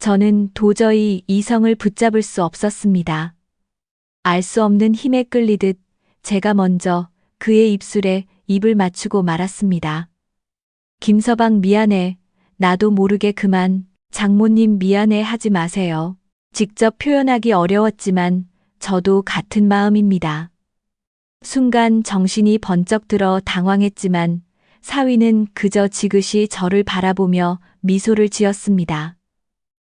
저는 도저히 이성을 붙잡을 수 없었습니다. 알 수 없는 힘에 끌리듯 제가 먼저 그의 입술에 입을 맞추고 말았습니다. 김서방 미안해. 나도 모르게 그만. 장모님 미안해 하지 마세요. 직접 표현하기 어려웠지만 저도 같은 마음입니다. 순간 정신이 번쩍 들어 당황했지만 사위는 그저 지그시 저를 바라보며 미소를 지었습니다.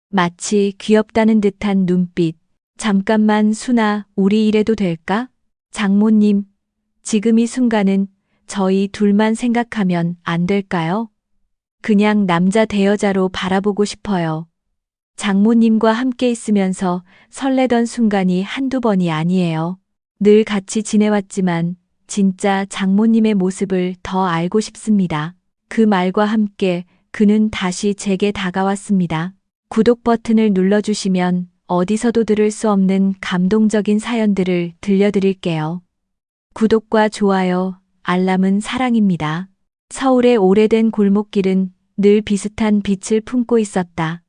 마치 귀엽다는 듯한 눈빛. 잠깐만 순아, 우리 이래도 될까? 장모님, 지금 이 순간은 저희 둘만 생각하면 안 될까요? 그냥 남자 대여자로 바라보고 싶어요. 장모님과 함께 있으면서 설레던 순간이 한두 번이 아니에요. 늘 같이 지내왔지만 진짜 장모님의 모습을 더 알고 싶습니다. 그 말과 함께 그는 다시 제게 다가왔습니다. 구독 버튼을 눌러주시면 어디서도 들을 수 없는 감동적인 사연들을 들려드릴게요. 구독과 좋아요, 알람은 사랑입니다. 서울의 오래된 골목길은 늘 비슷한 빛을 품고 있었다.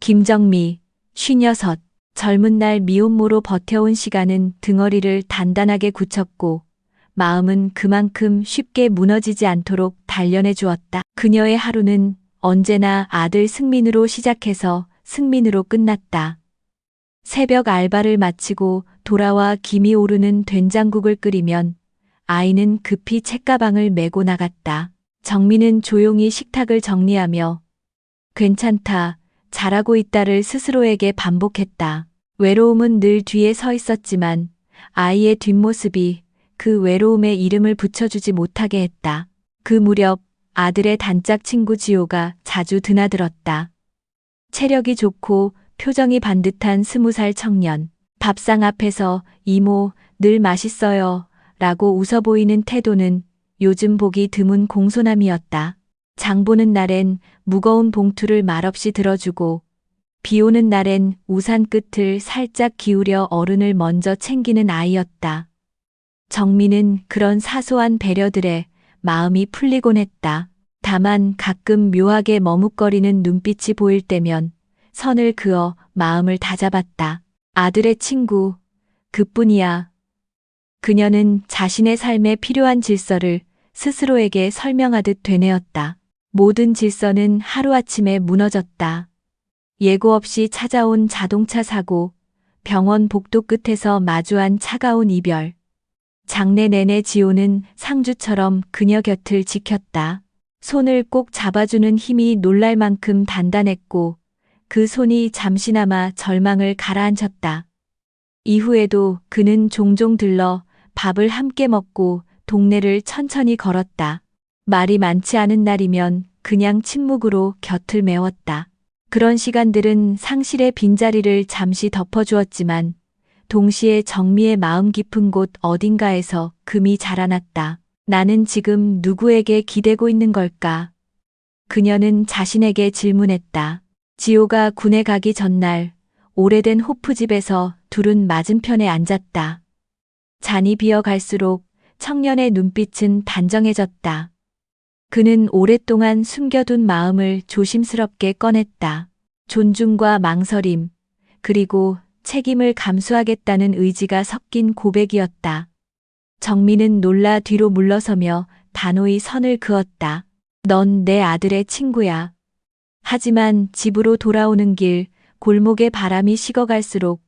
김정미, 56, 젊은 날 미혼모로 버텨온 시간은 등허리를 단단하게 굳혔고 마음은 그만큼 쉽게 무너지지 않도록 단련해 주었다. 그녀의 하루는 언제나 아들 승민으로 시작해서 승민으로 끝났다. 새벽 알바를 마치고 돌아와 김이 오르는 된장국을 끓이면 아이는 급히 책가방을 메고 나갔다. 정민은 조용히 식탁을 정리하며 괜찮다, 잘하고 있다를 스스로에게 반복했다. 외로움은 늘 뒤에 서 있었지만 아이의 뒷모습이 그 외로움에 이름을 붙여주지 못하게 했다. 그 무렵 아들의 단짝 친구 지호가 자주 드나들었다. 체력이 좋고 표정이 반듯한 20살 청년. 밥상 앞에서 이모, 늘 맛있어요 라고 웃어 보이는 태도는 요즘 보기 드문 공손함이었다. 장 보는 날엔 무거운 봉투를 말없이 들어주고 비 오는 날엔 우산 끝을 살짝 기울여 어른을 먼저 챙기는 아이였다. 정민은 그런 사소한 배려들에 마음이 풀리곤 했다. 다만 가끔 묘하게 머뭇거리는 눈빛이 보일 때면 선을 그어 마음을 다잡았다. 아들의 친구, 그뿐이야. 그녀는 자신의 삶에 필요한 질서를 스스로에게 설명하듯 되뇌었다. 모든 질서는 하루아침에 무너졌다. 예고 없이 찾아온 자동차 사고, 병원 복도 끝에서 마주한 차가운 이별. 장래 내내 지호는 상주처럼 그녀 곁을 지켰다. 손을 꼭 잡아주는 힘이 놀랄 만큼 단단했고 그 손이 잠시나마 절망을 가라앉혔다. 이후에도 그는 종종 들러 밥을 함께 먹고 동네를 천천히 걸었다. 말이 많지 않은 날이면 그냥 침묵으로 곁을 메웠다. 그런 시간들은 상실의 빈자리를 잠시 덮어주었지만 동시에 정미의 마음 깊은 곳 어딘가에서 금이 자라났다. 나는 지금 누구에게 기대고 있는 걸까? 그녀는 자신에게 질문했다. 지호가 군에 가기 전날 오래된 호프집에서 둘은 맞은편에 앉았다. 잔이 비어갈수록 청년의 눈빛은 단정해졌다. 그는 오랫동안 숨겨둔 마음을 조심스럽게 꺼냈다. 존중과 망설임, 그리고 책임을 감수하겠다는 의지가 섞인 고백이었다. 정민은 놀라 뒤로 물러서며 단호히 선을 그었다. 넌 내 아들의 친구야. 하지만 집으로 돌아오는 길, 골목의 바람이 식어갈수록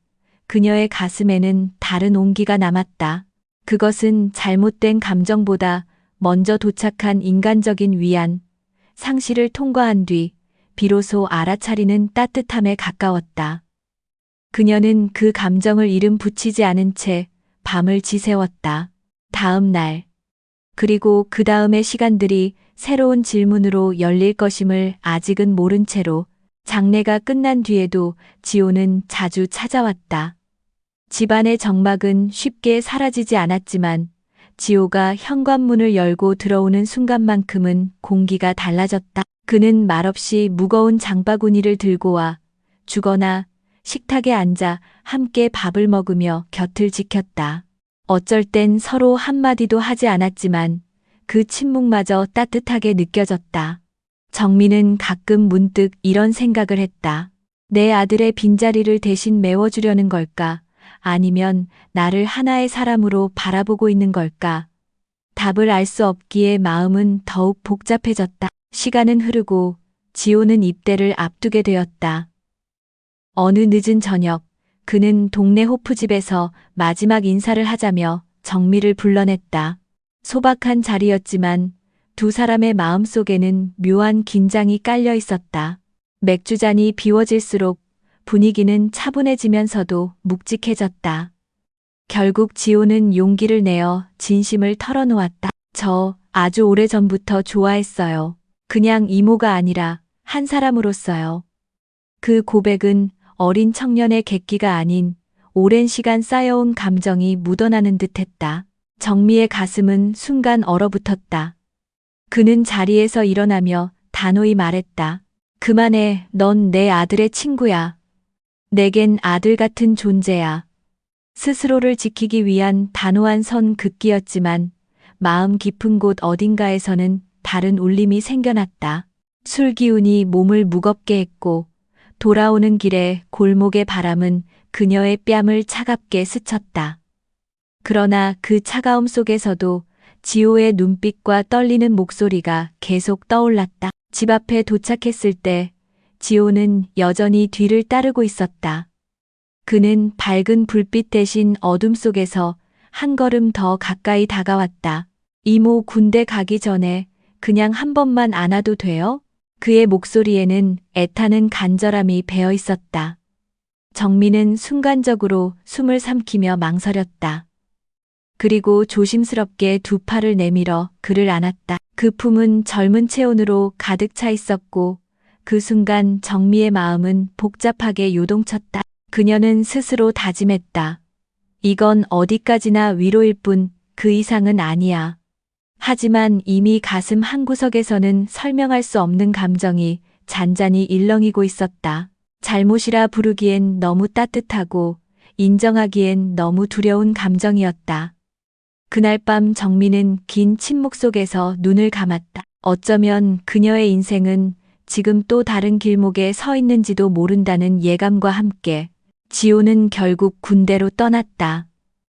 그녀의 가슴에는 다른 온기가 남았다. 그것은 잘못된 감정보다 먼저 도착한 인간적인 위안, 상실을 통과한 뒤 비로소 알아차리는 따뜻함에 가까웠다. 그녀는 그 감정을 이름 붙이지 않은 채 밤을 지새웠다. 다음 날, 그리고 그 다음의 시간들이 새로운 질문으로 열릴 것임을 아직은 모른 채로 장례가 끝난 뒤에도 지호는 자주 찾아왔다. 집안의 정막은 쉽게 사라지지 않았지만 지호가 현관문을 열고 들어오는 순간만큼은 공기가 달라졌다. 그는 말없이 무거운 장바구니를 들고 와 주거나 식탁에 앉아 함께 밥을 먹으며 곁을 지켰다. 어쩔 땐 서로 한마디도 하지 않았지만 그 침묵마저 따뜻하게 느껴졌다. 정민은 가끔 문득 이런 생각을 했다. 내 아들의 빈자리를 대신 메워주려는 걸까? 아니면 나를 하나의 사람으로 바라보고 있는 걸까? 답을 알 수 없기에 마음은 더욱 복잡해졌다. 시간은 흐르고 지호는 입대를 앞두게 되었다. 어느 늦은 저녁, 그는 동네 호프집에서 마지막 인사를 하자며 정미를 불러냈다. 소박한 자리였지만 두 사람의 마음속에는 묘한 긴장이 깔려 있었다. 맥주잔이 비워질수록 분위기는 차분해지면서도 묵직해졌다. 결국 지호는 용기를 내어 진심을 털어놓았다. 저 아주 오래전부터 좋아했어요. 그냥 이모가 아니라 한 사람으로서요. 그 고백은 어린 청년의 객기가 아닌 오랜 시간 쌓여온 감정이 묻어나는 듯했다. 정미의 가슴은 순간 얼어붙었다. 그는 자리에서 일어나며 단호히 말했다. 그만해, 넌 내 아들의 친구야. 내겐 아들 같은 존재야. 스스로를 지키기 위한 단호한 선 긋기였지만 마음 깊은 곳 어딘가에서는 다른 울림이 생겨났다. 술 기운이 몸을 무겁게 했고 돌아오는 길에 골목의 바람은 그녀의 뺨을 차갑게 스쳤다. 그러나 그 차가움 속에서도 지호의 눈빛과 떨리는 목소리가 계속 떠올랐다. 집 앞에 도착했을 때 지호는 여전히 뒤를 따르고 있었다. 그는 밝은 불빛 대신 어둠 속에서 한 걸음 더 가까이 다가왔다. 이모 군대 가기 전에 그냥 한 번만 안아도 돼요? 그의 목소리에는 애타는 간절함이 배어 있었다. 정미는 순간적으로 숨을 삼키며 망설였다. 그리고 조심스럽게 두 팔을 내밀어 그를 안았다. 그 품은 젊은 체온으로 가득 차 있었고 그 순간 정미의 마음은 복잡하게 요동쳤다. 그녀는 스스로 다짐했다. 이건 어디까지나 위로일 뿐 그 이상은 아니야. 하지만 이미 가슴 한구석에서는 설명할 수 없는 감정이 잔잔히 일렁이고 있었다. 잘못이라 부르기엔 너무 따뜻하고 인정하기엔 너무 두려운 감정이었다. 그날 밤 정미는 긴 침묵 속에서 눈을 감았다. 어쩌면 그녀의 인생은 지금 또 다른 길목에 서 있는지도 모른다는 예감과 함께 지호는 결국 군대로 떠났다.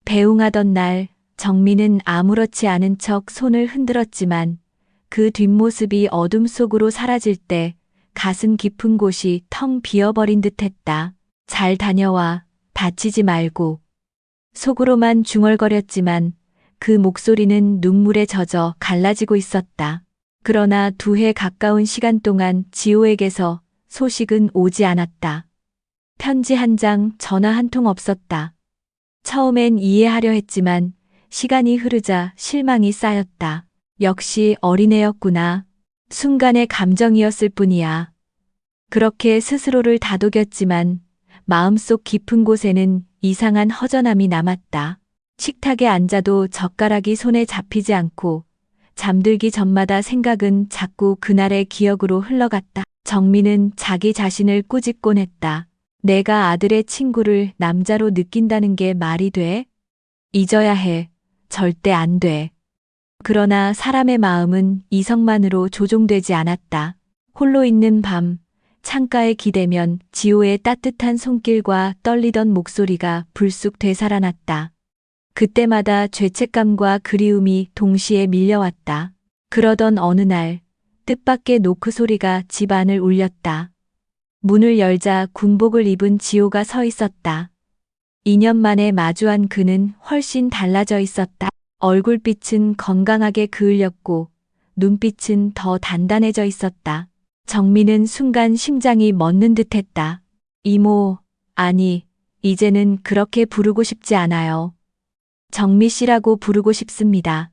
배웅하던 날 정미는 아무렇지 않은 척 손을 흔들었지만 그 뒷모습이 어둠 속으로 사라질 때 가슴 깊은 곳이 텅 비어버린 듯했다. 잘 다녀와, 다치지 말고. 속으로만 중얼거렸지만 그 목소리는 눈물에 젖어 갈라지고 있었다. 그러나 2해 가까운 시간 동안 지호에게서 소식은 오지 않았다. 편지 한 장, 전화 한 통 없었다. 처음엔 이해하려 했지만 시간이 흐르자 실망이 쌓였다. 역시 어린애였구나. 순간의 감정이었을 뿐이야. 그렇게 스스로를 다독였지만 마음속 깊은 곳에는 이상한 허전함이 남았다. 식탁에 앉아도 젓가락이 손에 잡히지 않고 잠들기 전마다 생각은 자꾸 그날의 기억으로 흘러갔다. 정미는 자기 자신을 꾸짖곤 했다. 내가 아들의 친구를 남자로 느낀다는 게 말이 돼? 잊어야 해. 절대 안 돼. 그러나 사람의 마음은 이성만으로 조종되지 않았다. 홀로 있는 밤, 창가에 기대면 지호의 따뜻한 손길과 떨리던 목소리가 불쑥 되살아났다. 그때마다 죄책감과 그리움이 동시에 밀려왔다. 그러던 어느 날, 뜻밖의 노크 소리가 집 안을 울렸다. 문을 열자 군복을 입은 지호가 서 있었다. 2년 만에 마주한 그는 훨씬 달라져 있었다. 얼굴빛은 건강하게 그을렸고 눈빛은 더 단단해져 있었다. 정미는 순간 심장이 멎는 듯했다. 이모, 아니, 이제는 그렇게 부르고 싶지 않아요. 정미 씨라고 부르고 싶습니다.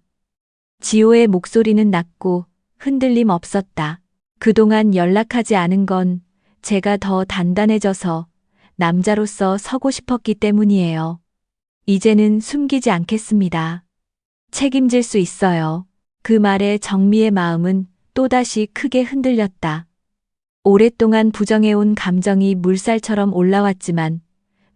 지호의 목소리는 낮고 흔들림 없었다. 그동안 연락하지 않은 건 제가 더 단단해져서 남자로서 서고 싶었기 때문이에요. 이제는 숨기지 않겠습니다. 책임질 수 있어요. 그 말에 정미의 마음은 또다시 크게 흔들렸다. 오랫동안 부정해온 감정이 물살처럼 올라왔지만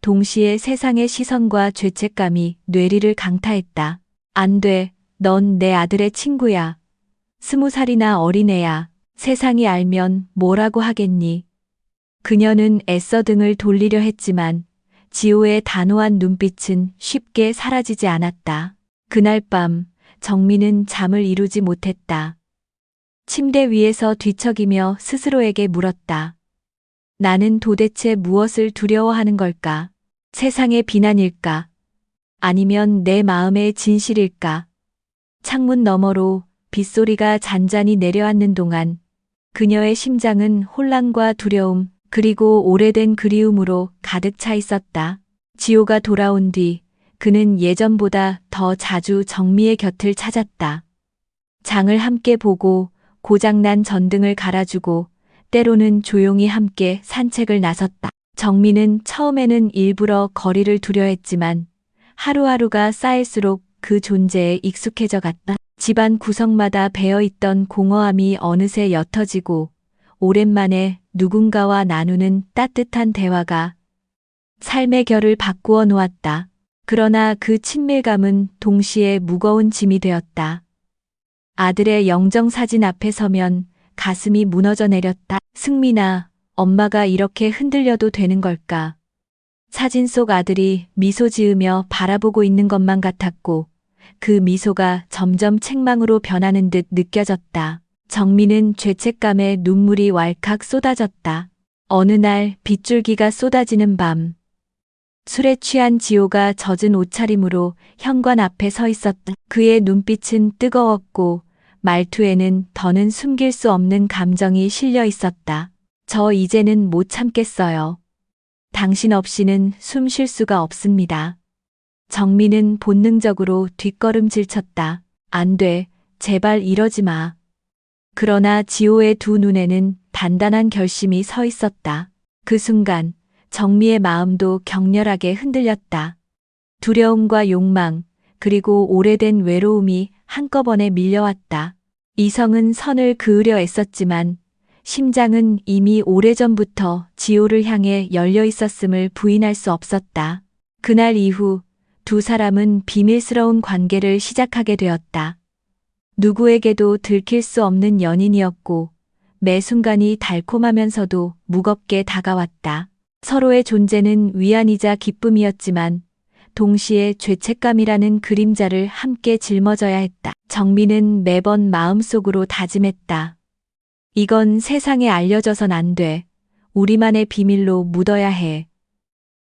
동시에 세상의 시선과 죄책감이 뇌리를 강타했다. 안 돼. 넌 내 아들의 친구야. 20살이나 어린애야. 세상이 알면 뭐라고 하겠니? 그녀는 애써 등을 돌리려 했지만 지호의 단호한 눈빛은 쉽게 사라지지 않았다. 그날 밤 정민은 잠을 이루지 못했다. 침대 위에서 뒤척이며 스스로에게 물었다. 나는 도대체 무엇을 두려워하는 걸까? 세상의 비난일까? 아니면 내 마음의 진실일까? 창문 너머로 빗소리가 잔잔히 내려앉는 동안 그녀의 심장은 혼란과 두려움 그리고 오래된 그리움으로 가득 차 있었다. 지호가 돌아온 뒤 그는 예전보다 더 자주 정미의 곁을 찾았다. 장을 함께 보고 고장난 전등을 갈아주고 때로는 조용히 함께 산책을 나섰다. 정미는 처음에는 일부러 거리를 두려 했지만 하루하루가 쌓일수록 그 존재에 익숙해져 갔다. 집안 구석마다 배어있던 공허함이 어느새 옅어지고 오랜만에 누군가와 나누는 따뜻한 대화가 삶의 결을 바꾸어 놓았다. 그러나 그 친밀감은 동시에 무거운 짐이 되었다. 아들의 영정사진 앞에 서면 가슴이 무너져 내렸다. 승민아, 엄마가 이렇게 흔들려도 되는 걸까? 사진 속 아들이 미소 지으며 바라보고 있는 것만 같았고 그 미소가 점점 책망으로 변하는 듯 느껴졌다. 정민은 죄책감에 눈물이 왈칵 쏟아졌다. 어느 날 빗줄기가 쏟아지는 밤 술에 취한 지호가 젖은 옷차림으로 현관 앞에 서 있었다. 그의 눈빛은 뜨거웠고 말투에는 더는 숨길 수 없는 감정이 실려 있었다. 저 이제는 못 참겠어요. 당신 없이는 숨 쉴 수가 없습니다. 정민은 본능적으로 뒷걸음질 쳤다. 안 돼, 제발 이러지 마. 그러나 지호의 두 눈에는 단단한 결심이 서 있었다. 그 순간 정미의 마음도 격렬하게 흔들렸다. 두려움과 욕망, 그리고 오래된 외로움이 한꺼번에 밀려왔다. 이성은 선을 그으려 애썼지만 심장은 이미 오래전부터 지호를 향해 열려 있었음을 부인할 수 없었다. 그날 이후 두 사람은 비밀스러운 관계를 시작하게 되었다. 누구에게도 들킬 수 없는 연인이었고 매 순간이 달콤하면서도 무겁게 다가왔다. 서로의 존재는 위안이자 기쁨이었지만 동시에 죄책감이라는 그림자를 함께 짊어져야 했다. 정민은 매번 마음속으로 다짐했다. 이건 세상에 알려져선 안 돼. 우리만의 비밀로 묻어야 해.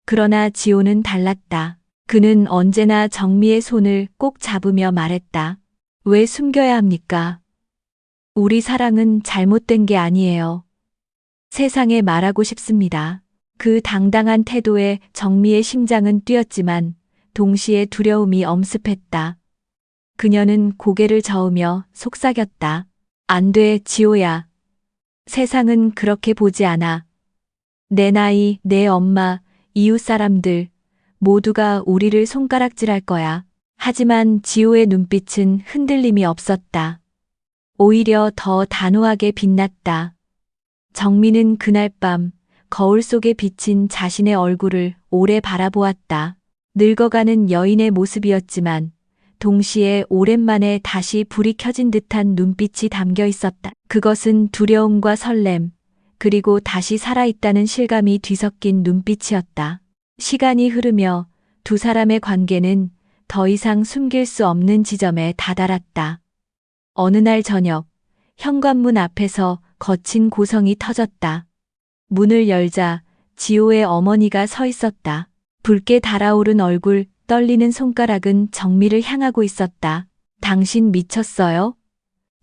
그러나 지호는 달랐다. 그는 언제나 정미의 손을 꼭 잡으며 말했다. 왜 숨겨야 합니까? 우리 사랑은 잘못된 게 아니에요. 세상에 말하고 싶습니다. 그 당당한 태도에 정미의 심장은 뛰었지만 동시에 두려움이 엄습했다. 그녀는 고개를 저으며 속삭였다. 안 돼, 지호야. 세상은 그렇게 보지 않아. 내 나이, 내 엄마, 이웃 사람들 모두가 우리를 손가락질할 거야. 하지만 지호의 눈빛은 흔들림이 없었다. 오히려 더 단호하게 빛났다. 정민은 그날 밤 거울 속에 비친 자신의 얼굴을 오래 바라보았다. 늙어가는 여인의 모습이었지만 동시에 오랜만에 다시 불이 켜진 듯한 눈빛이 담겨 있었다. 그것은 두려움과 설렘, 그리고 다시 살아있다는 실감이 뒤섞인 눈빛이었다. 시간이 흐르며 두 사람의 관계는 더 이상 숨길 수 없는 지점에 다다랐다. 어느 날 저녁, 현관문 앞에서 거친 고성이 터졌다. 문을 열자 지호의 어머니가 서 있었다. 붉게 달아오른 얼굴, 떨리는 손가락은 정미를 향하고 있었다. 당신 미쳤어요?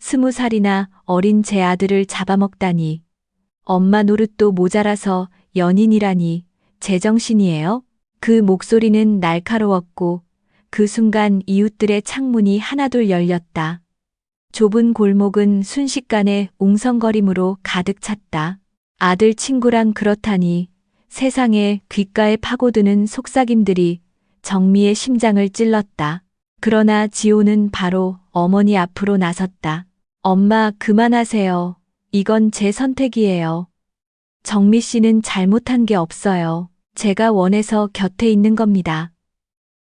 20살이나 어린 제 아들을 잡아먹다니. 엄마 노릇도 모자라서 연인이라니. 제정신이에요? 그 목소리는 날카로웠고 그 순간 이웃들의 창문이 하나둘 열렸다. 좁은 골목은 순식간에 웅성거림으로 가득 찼다. 아들 친구랑 그렇다니. 세상에 귓가에 파고드는 속삭임들이 정미의 심장을 찔렀다. 그러나 지호는 바로 어머니 앞으로 나섰다. 엄마, 그만하세요. 이건 제 선택이에요. 정미 씨는 잘못한 게 없어요. 제가 원해서 곁에 있는 겁니다.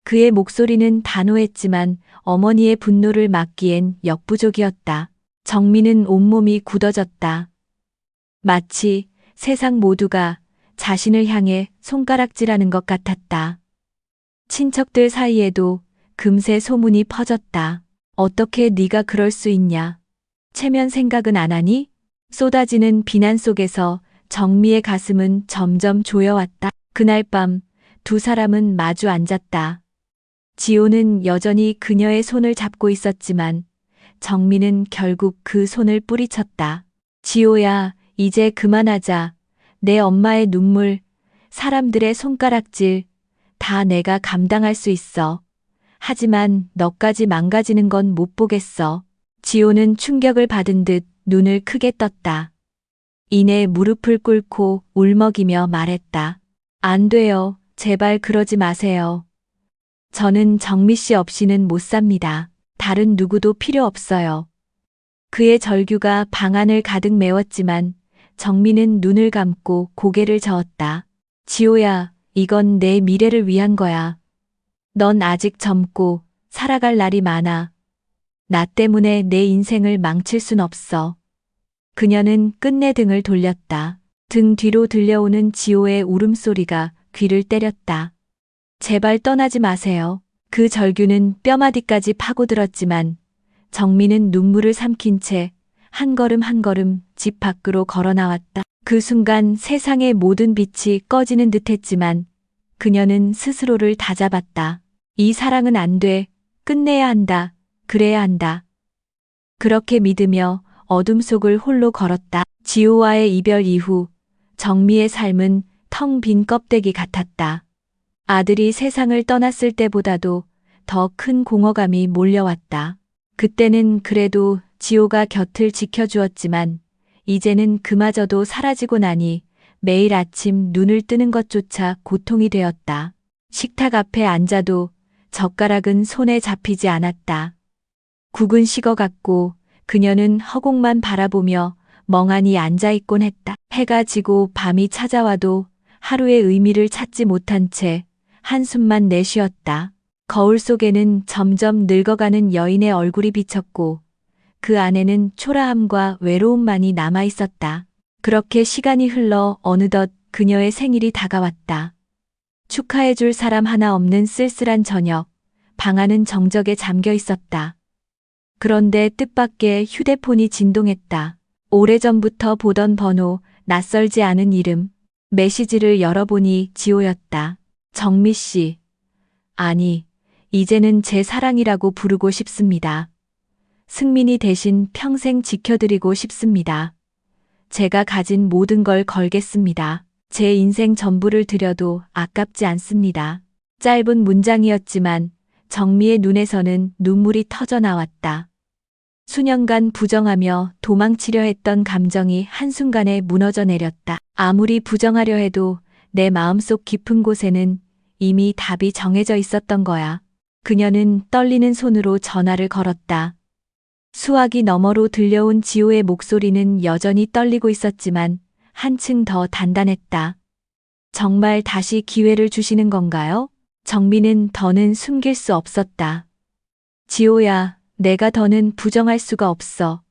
그의 목소리는 단호했지만 어머니의 분노를 막기엔 역부족이었다. 정미는 온몸이 굳어졌다. 마치 세상 모두가 자신을 향해 손가락질하는 것 같았다. 친척들 사이에도 금세 소문이 퍼졌다. 어떻게 네가 그럴 수 있냐? 체면 생각은 안 하니? 쏟아지는 비난 속에서 정미의 가슴은 점점 조여왔다. 그날 밤 두 사람은 마주 앉았다. 지호는 여전히 그녀의 손을 잡고 있었지만 정미는 결국 그 손을 뿌리쳤다. 지호야, 이제 그만하자. 내 엄마의 눈물, 사람들의 손가락질, 다 내가 감당할 수 있어. 하지만 너까지 망가지는 건 못 보겠어. 지호는 충격을 받은 듯 눈을 크게 떴다. 이내 무릎을 꿇고 울먹이며 말했다. 안 돼요. 제발 그러지 마세요. 저는 정미 씨 없이는 못 삽니다. 다른 누구도 필요 없어요. 그의 절규가 방 안을 가득 메웠지만 정미는 눈을 감고 고개를 저었다. 지호야, 이건 내 미래를 위한 거야. 넌 아직 젊고 살아갈 날이 많아. 나 때문에 내 인생을 망칠 순 없어. 그녀는 끝내 등을 돌렸다. 등 뒤로 들려오는 지호의 울음소리가 귀를 때렸다. 제발 떠나지 마세요. 그 절규는 뼈마디까지 파고들었지만 정미는 눈물을 삼킨 채 한 걸음 한 걸음 집 밖으로 걸어 나왔다. 그 순간 세상의 모든 빛이 꺼지는 듯했지만 그녀는 스스로를 다잡았다. 이 사랑은 안 돼. 끝내야 한다. 그래야 한다. 그렇게 믿으며 어둠 속을 홀로 걸었다. 지호와의 이별 이후 정미의 삶은 텅 빈 껍데기 같았다. 아들이 세상을 떠났을 때보다도 더 큰 공허감이 몰려왔다. 그때는 그래도 지호가 곁을 지켜주었지만 이제는 그마저도 사라지고 나니 매일 아침 눈을 뜨는 것조차 고통이 되었다. 식탁 앞에 앉아도 젓가락은 손에 잡히지 않았다. 국은 식어갔고 그녀는 허공만 바라보며 멍하니 앉아있곤 했다. 해가 지고 밤이 찾아와도 하루의 의미를 찾지 못한 채 한숨만 내쉬었다. 거울 속에는 점점 늙어가는 여인의 얼굴이 비쳤고 그 안에는 초라함과 외로움만이 남아있었다. 그렇게 시간이 흘러 어느덧 그녀의 생일이 다가왔다. 축하해줄 사람 하나 없는 쓸쓸한 저녁, 방 안은 정적에 잠겨 있었다. 그런데 뜻밖의 휴대폰이 진동했다. 오래전부터 보던 번호, 낯설지 않은 이름, 메시지를 열어보니 지호였다. 정미 씨. 아니, 이제는 제 사랑이라고 부르고 싶습니다. 승민이 대신 평생 지켜드리고 싶습니다. 제가 가진 모든 걸 걸겠습니다. 제 인생 전부를 드려도 아깝지 않습니다. 짧은 문장이었지만 정미의 눈에서는 눈물이 터져 나왔다. 수년간 부정하며 도망치려 했던 감정이 한순간에 무너져 내렸다. 아무리 부정하려 해도 내 마음속 깊은 곳에는 이미 답이 정해져 있었던 거야. 그녀는 떨리는 손으로 전화를 걸었다. 수화기 너머로 들려온 지호의 목소리는 여전히 떨리고 있었지만 한층 더 단단했다. 정말 다시 기회를 주시는 건가요? 정미는 더는 숨길 수 없었다. 지호야, 내가 더는 부정할 수가 없어.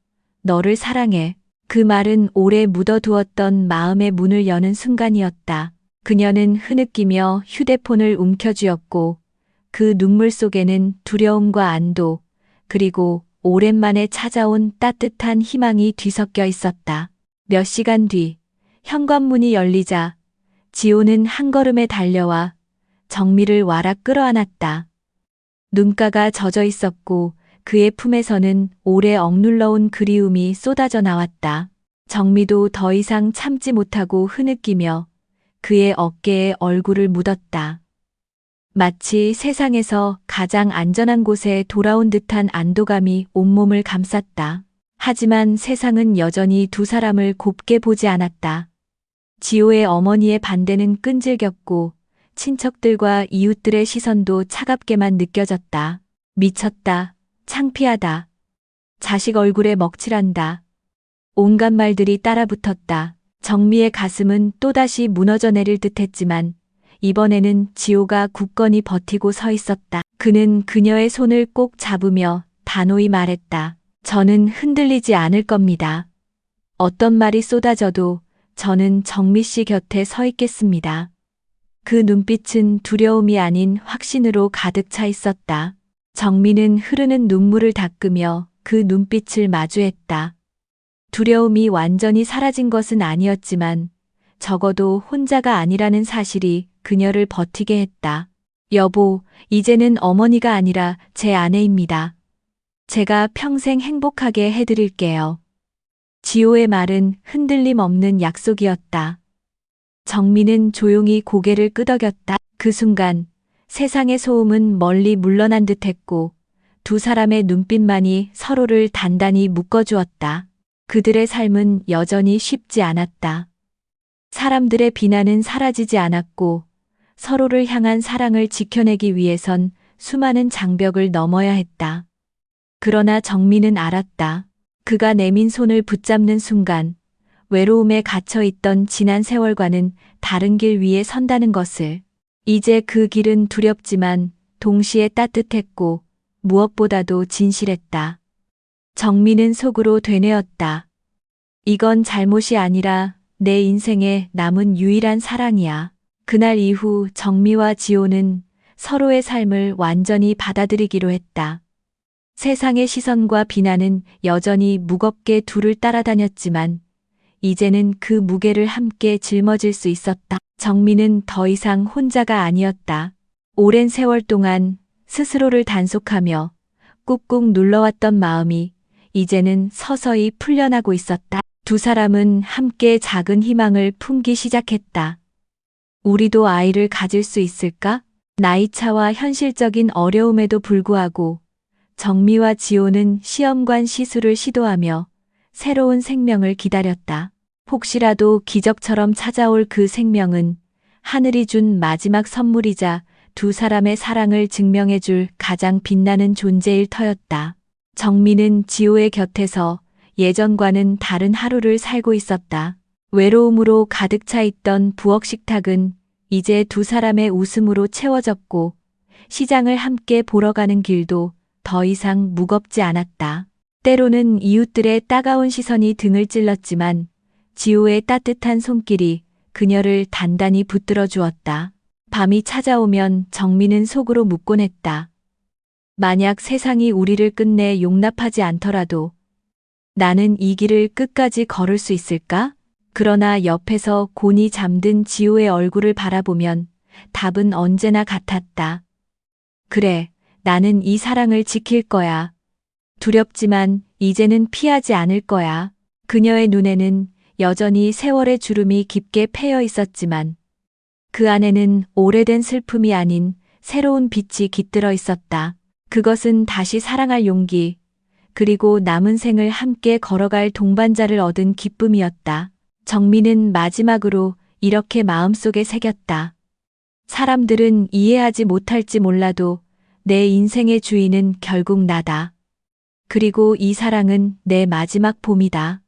너를 사랑해. 그 말은 오래 묻어두었던 마음의 문을 여는 순간이었다. 그녀는 흐느끼며 휴대폰을 움켜쥐었고 그 눈물 속에는 두려움과 안도 그리고 오랜만에 찾아온 따뜻한 희망이 뒤섞여 있었다. 몇 시간 뒤 현관문이 열리자 지호는 한 걸음에 달려와 정미를 와락 끌어안았다. 눈가가 젖어 있었고 그의 품에서는 오래 억눌러온 그리움이 쏟아져 나왔다. 정미도 더 이상 참지 못하고 흐느끼며 그의 어깨에 얼굴을 묻었다. 마치 세상에서 가장 안전한 곳에 돌아온 듯한 안도감이 온몸을 감쌌다. 하지만 세상은 여전히 두 사람을 곱게 보지 않았다. 지호의 어머니의 반대는 끈질겼고 친척들과 이웃들의 시선도 차갑게만 느껴졌다. 미쳤다. 창피하다. 자식 얼굴에 먹칠한다. 온갖 말들이 따라붙었다. 정미의 가슴은 또다시 무너져 내릴 듯했지만 이번에는 지호가 굳건히 버티고 서 있었다. 그는 그녀의 손을 꼭 잡으며 단호히 말했다. 저는 흔들리지 않을 겁니다. 어떤 말이 쏟아져도 저는 정미 씨 곁에 서 있겠습니다. 그 눈빛은 두려움이 아닌 확신으로 가득 차 있었다. 정미는 흐르는 눈물을 닦으며 그 눈빛을 마주했다. 두려움이 완전히 사라진 것은 아니었지만 적어도 혼자가 아니라는 사실이 그녀를 버티게 했다. 여보, 이제는 어머니가 아니라 제 아내입니다. 제가 평생 행복하게 해드릴게요. 지호의 말은 흔들림 없는 약속이었다. 정미는 조용히 고개를 끄덕였다. 그 순간 세상의 소음은 멀리 물러난 듯했고 두 사람의 눈빛만이 서로를 단단히 묶어주었다. 그들의 삶은 여전히 쉽지 않았다. 사람들의 비난은 사라지지 않았고 서로를 향한 사랑을 지켜내기 위해선 수많은 장벽을 넘어야 했다. 그러나 정미는 알았다. 그가 내민 손을 붙잡는 순간 외로움에 갇혀있던 지난 세월과는 다른 길 위에 선다는 것을. 이제 그 길은 두렵지만 동시에 따뜻했고 무엇보다도 진실했다. 정미는 속으로 되뇌었다. 이건 잘못이 아니라 내 인생에 남은 유일한 사랑이야. 그날 이후 정미와 지호는 서로의 삶을 완전히 받아들이기로 했다. 세상의 시선과 비난은 여전히 무겁게 둘을 따라다녔지만 이제는 그 무게를 함께 짊어질 수 있었다. 정미는 더 이상 혼자가 아니었다. 오랜 세월 동안 스스로를 단속하며 꾹꾹 눌러왔던 마음이 이제는 서서히 풀려나고 있었다. 두 사람은 함께 작은 희망을 품기 시작했다. 우리도 아이를 가질 수 있을까? 나이차와 현실적인 어려움에도 불구하고 정미와 지호는 시험관 시술을 시도하며 새로운 생명을 기다렸다. 혹시라도 기적처럼 찾아올 그 생명은 하늘이 준 마지막 선물이자 두 사람의 사랑을 증명해줄 가장 빛나는 존재일 터였다. 정미는 지호의 곁에서 예전과는 다른 하루를 살고 있었다. 외로움으로 가득 차 있던 부엌 식탁은 이제 두 사람의 웃음으로 채워졌고 시장을 함께 보러 가는 길도 더 이상 무겁지 않았다. 때로는 이웃들의 따가운 시선이 등을 찔렀지만 지호의 따뜻한 손길이 그녀를 단단히 붙들어 주었다. 밤이 찾아오면 정미는 속으로 묻곤 했다. 만약 세상이 우리를 끝내 용납하지 않더라도 나는 이 길을 끝까지 걸을 수 있을까? 그러나 옆에서 곤히 잠든 지호의 얼굴을 바라보면 답은 언제나 같았다. 그래, 나는 이 사랑을 지킬 거야. 두렵지만 이제는 피하지 않을 거야. 그녀의 눈에는 여전히 세월의 주름이 깊게 패여 있었지만 그 안에는 오래된 슬픔이 아닌 새로운 빛이 깃들어 있었다. 그것은 다시 사랑할 용기, 그리고 남은 생을 함께 걸어갈 동반자를 얻은 기쁨이었다. 정미는 마지막으로 이렇게 마음속에 새겼다. 사람들은 이해하지 못할지 몰라도 내 인생의 주인은 결국 나다. 그리고 이 사랑은 내 마지막 봄이다.